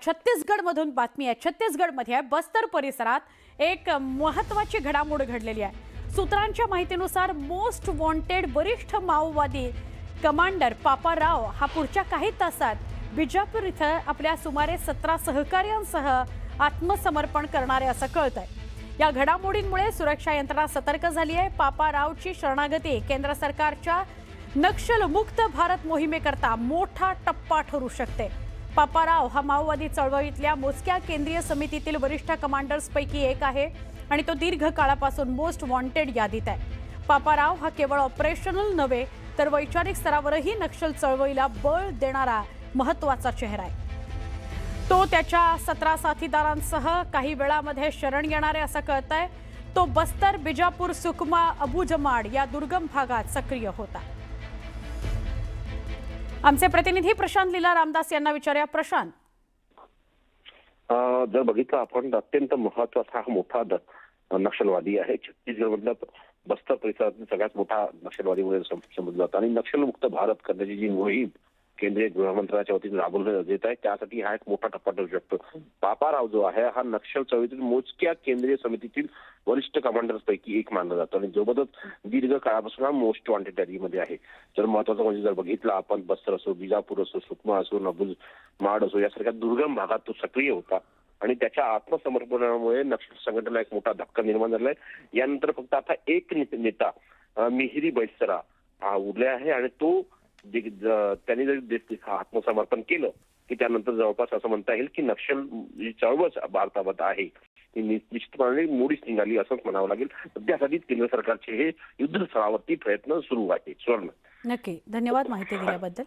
छत्तीसगडमधून बातमी आहे। छत्तीसगडमध्ये बस्तर परिसरात एक महत्त्वाची घडामोड घडलेली आहे। सूत्रांच्या माहितीनुसार मोस्ट वॉन्टेड वरिष्ठ माओवादी कमांडर पापा राव हा पुढच्या काही तासात बिजापूर इथं आपल्या सुमारे 17 सहकार्यांसह आत्मसमर्पण करणार आहे असं कळतंय। या घडामोडींमुळे सुरक्षा यंत्रणा सतर्क झाली आहे। पापा रावची शरणागती केंद्र सरकारच्या नक्षलमुक्त भारत मोहिमेकरता मोठा टप्पा ठरू शकते। पापा राव हा माओवादी चळवळीतल्या मोजक्या केंद्रीय समितीतील वरिष्ठ कमांडर्सपैकी एक आहे आणि तो दीर्घ काळापासून मोस्ट वॉन्टेड यादीत आहे। पापा राव हा केवळ ऑपरेशनल नव्हे तर वैचारिक स्तरावरही नक्षल चळवळीला बळ देणारा महत्त्वाचा चेहरा आहे। तो त्याच्या 17 साथीदारांसह काही वेळामध्ये शरण येणार आहे असं कळतंय। तो बस्तर, बिजापूर, सुकमा, अबुजमाड या दुर्गम भागात सक्रिय होता। आमचे प्रतिनिधी प्रशांत लीला रामदास यांना विचारूया। प्रशांत, जर बघितलं आपण अत्यंत महत्वाचा हा मोठा नक्षलवादी आहे। छत्तीसगडमधला बस्तर परिसरातील सगळ्यात मोठा नक्षलवादी म्हणून समजला जातो आणि नक्षलमुक्त भारत करण्याची जी मोहीम केंद्रीय गृहमंत्रालयाच्या वतीने राबवण्यात येत आहे त्यासाठी हा एक मोठा टप्पा ठरू शकतो। पापा राव जो आहे हा नक्षल चळवळीतील मोजक्या केंद्रीय समितीतील वरिष्ठ कमांडर्स पैकी एक मानला जातो आणि सोबतच दीर्घ काळापासून हा मोस्ट वॉन्टेड यादीमध्ये आहे। तर महत्वाचं म्हणजे जर बघितलं आपण बस्तर असो, बिजापूर असो, सुकमा असो, अबुजमाड असो यासारख्या दुर्गम भागात तो सक्रिय होता आणि त्याच्या आत्मसमर्पणामुळे नक्षल संघटनेला एक मोठा धक्का निर्माण झालाय। यानंतर फक्त आता एक नेता मिहिरी बैसरा हा उरले आहे आणि तो त्यांनी जरी आत्मसमर्पण केलं की त्यानंतर जवळपास असं म्हणता येईल की नक्षल जी चळवळ भारतामध्ये आहे ती निश्चितपणे मोडीच निघाली असंच म्हणावं लागेल। त्यासाठी केंद्र सरकारचे हे युद्धस्तरावरती प्रयत्न सुरू आहेत। स्वर्ण, नक्की धन्यवाद माहिती दिल्याबद्दल।